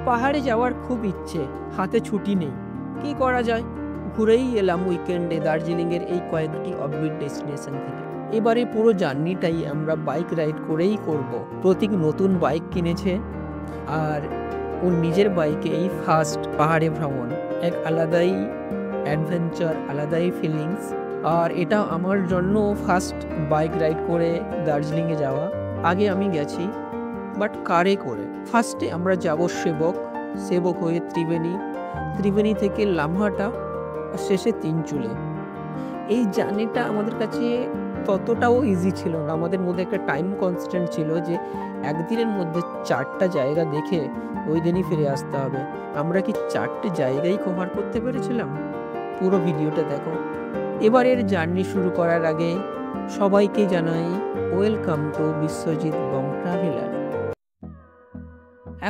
পাহাড়ে যাওয়ার খুব ইচ্ছে, হাতে ছুটি নেই, কি করা যায়? ঘুরেই এলাম উইকেন্ডে দার্জিলিংয়ের এই কয়েকটি অফবিট ডেস্টিনেশন থেকে। এবারে পুরো জার্নিটাই আমরা বাইক রাইড করেই করব। প্রতীক নতুন বাইক কিনেছে আর ওর নিজের বাইকে এই ফার্স্ট পাহাড়ে ভ্রমণ, এক আলাদাই অ্যাডভেঞ্চার, আলাদাই ফিলিংস। আর এটা আমার জন্য ফার্স্ট বাইক রাইড করে দার্জিলিংয়ে যাওয়া। আগে আমি গেছি বাট কারে করে। ফার্স্টে আমরা যাব সেবক হয়ে ত্রিবেণী থেকে লামহাটা আর শেষে তিনচুলে। এই জার্নিটা আমাদের কাছে ততটাও ইজি ছিল না, আমাদের মধ্যে একটা টাইম কনস্ট্যান্ট ছিল যে একদিনের মধ্যে 4টা জায়গা দেখে ওই দিনই ফিরে আসতে হবে। আমরা কি 4টে জায়গায় কভার করতে পেরেছিলাম? পুরো ভিডিওটা দেখো। এবারের জার্নি শুরু করার আগে সবাইকে জানাই welcome to Biswajit Bong traveller.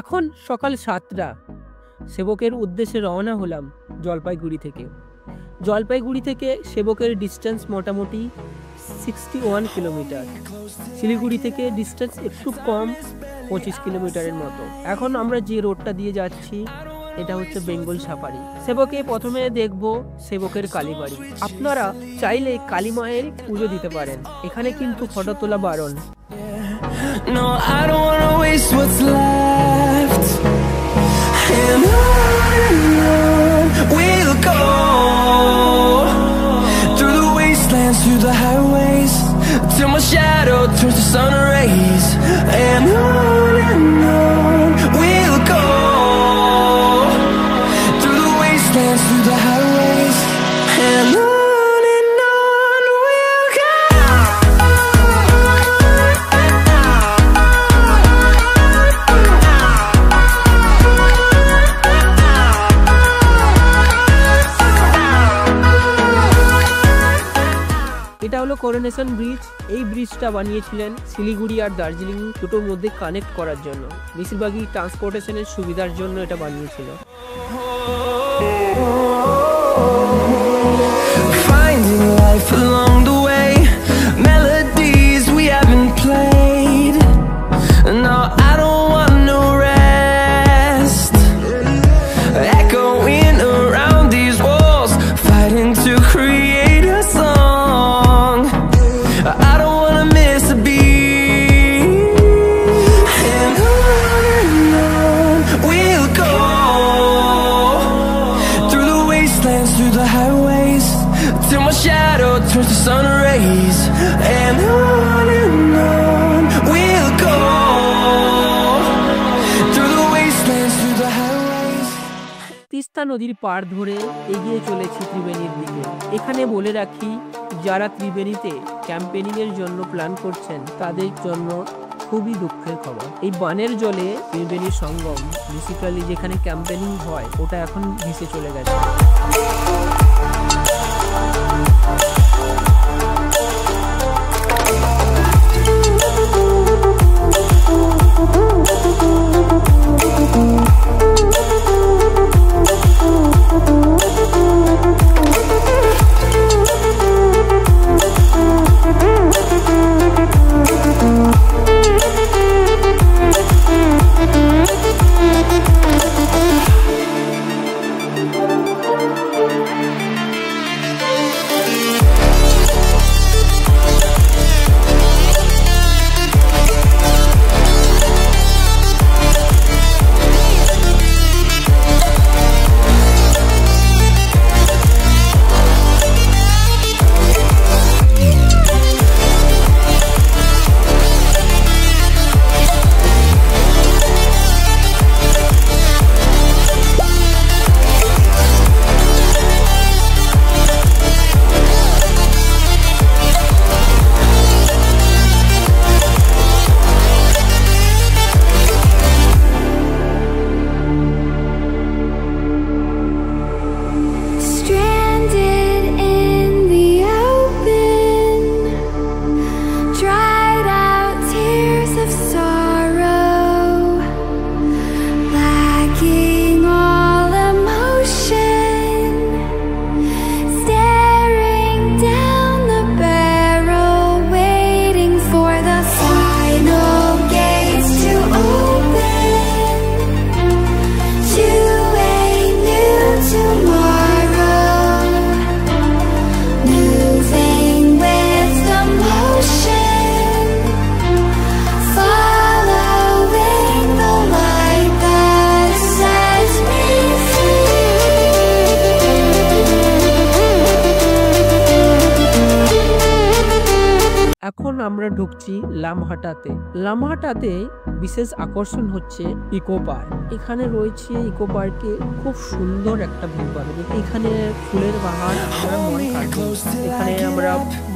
এখন সকাল 7টা, সেবকের উদ্দেশ্যে রওনা হলাম জলপাইগুড়ি থেকে সেবকের ডিস্টেন্স মোটামুটি 61 কিলোমিটার। শিলিগুড়ি থেকে ডিস্টেন্স একটু কম, 25 কিলোমিটারের মতো। এখন আমরা যে রোডটা দিয়ে যাচ্ছি এটা হচ্ছে বেঙ্গল সাফারি। সেবকে প্রথমে দেখব সেবকের কালীবাড়ি। আপনারা চাইলে কালী মায়ের পুজো দিতে পারেন, এখানে কিন্তু ফটো তোলা বারণ। No, I don't wanna waste what's left. And on we'll go, through the wastelands, through the highways, till my shadow turns to sun rays. And on we'll go, through the wastelands, through the highways. And on we'll go. এটা হলো coronation bridge. এই ব্রিজটা বানিয়েছিলেন শিলিগুড়ি আর দার্জিলিং দুটোর মধ্যে connect করার জন্য। বেশিরভাগই ট্রান্সপোর্টেশনের সুবিধার জন্য এটা বানিয়েছিল। Finding life along the way, melodies we haven't played. No, I don't want no rest. Echoing around these walls, fighting to create a song. I don't wanna miss a beat. And on we'll go, through the wastelands, through the highways, till my shadow turns to sun rays. And on we'll go, through the wastelands, through the highways. Teesta নদীর পাড় ধরে এগিয়ে চলেছি ত্রিবেণীর দিকে। এখানে বলে রাখি, যারা ত্রিবেণীতে ক্যাম্পেনিং এর জন্য প্ল্যান করছেন তাদের জন্য খুবই দুঃখের খবর। এই বানের জলে ত্রিবেণীর সঙ্গম, বেসিক্যালি যেখানে ক্যাম্পেনিং হয়, ওটা এখন ভেসে চলে গেছে। আমরা ঢুকছি লামহাটাতে। লামহাটাতে বিশেষ আকর্ষণ হচ্ছে ইকো পার্ক। এখানে রয়েছে ইকো পার্কে খুব সুন্দর একটা ভিউ পাবেন। এখানে ফুলের বাহার, আমরা মন কাটবো। এখানে আমরা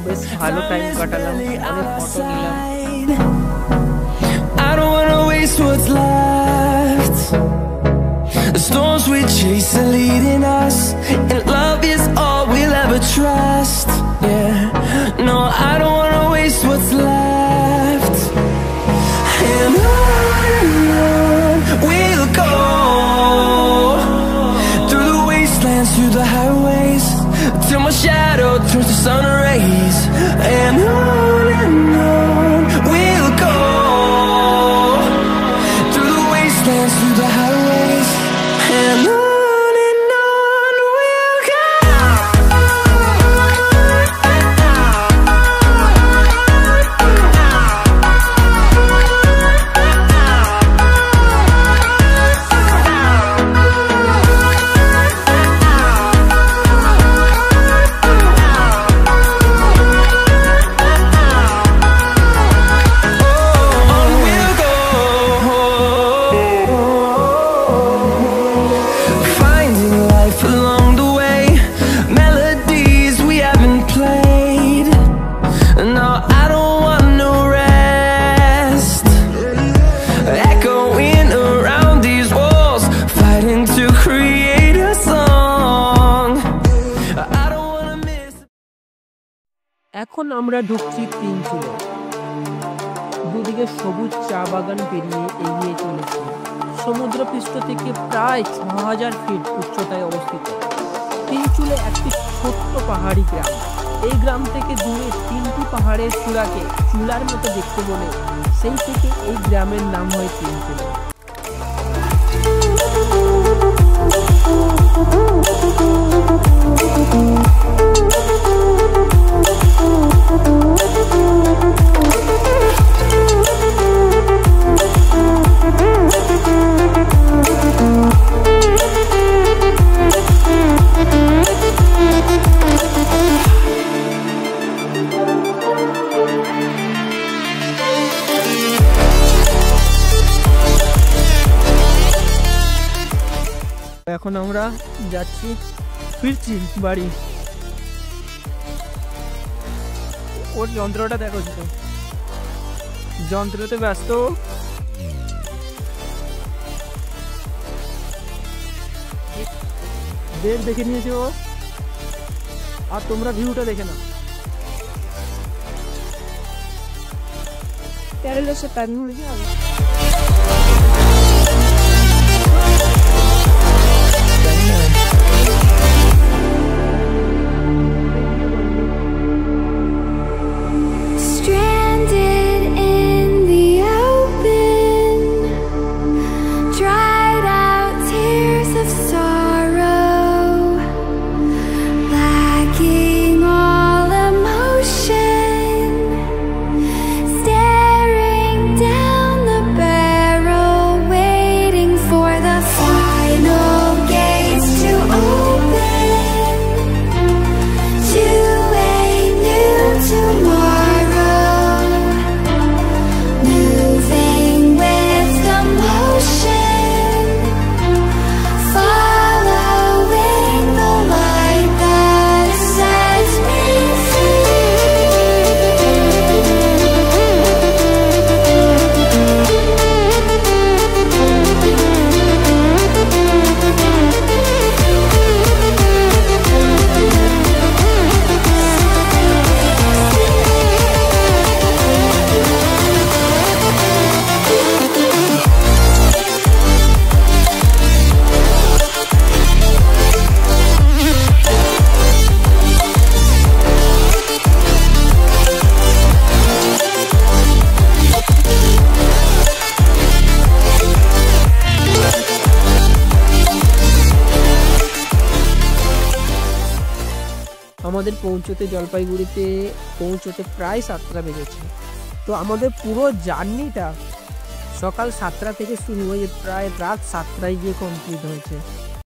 বেশ ভালো টাইম কাটালাম, অনেক ফটো নিলাম। I don't wanna waste what's left. The storms we chase are leading us, and love is all we'll ever trust. Yeah, no, I don't wanna waste what's left. And on we'll go, through the wastelands, through the highways, till my shadow turns to sun rays. And on we'll go, through the wastelands, through the highways, and on we'll go. Finding life along the way, melodies we haven't played. No, I don't want no rest. Echoing around these walls, fighting to create a song. I don't wanna miss. এখন আমরা ঢুকছি তিনচুলে। দুদিকে সবুজ চা বাগান পেরিয়ে এগিয়ে চলেছি। সমুদ্রপৃষ্ঠ থেকে প্রায় ৬,০০০ ফিট উচ্চতায় অবস্থিত তিনচুলে একটি ছোট্ট পাহাড়ি গ্রাম। এই গ্রাম থেকে দূরে 3টি পাহাড়ের চূড়াকে চুলার মতো দেখতে বলে সেই থেকে এই গ্রামের নাম হয় তিনচুলে। এখন আমরা ফিরছি বাড়ি। ওর যন্ত্রটা দেখো, যন্ত্রতে ব্যস্ত। ডেট দেখে নিয়েছে ও, আর তোমরা ভিউটা দেখে না। Pero lo sepan muy bien. Stranded in the open, dried out tears of sorrow, lacking all emotion, staring down the barrel, waiting for the final gates to open to a new tomorrow, moving with the motion, following the light that sets me আমাদের জলপাইগুড়িতে পৌঁছতে প্রায় 7টা বেজেছে। তো আমাদের পুরো জার্নিটা সকাল 7টা থেকে শুরু হয়ে প্রায় রাত 7টায় গিয়ে কমপ্লিট হয়েছে।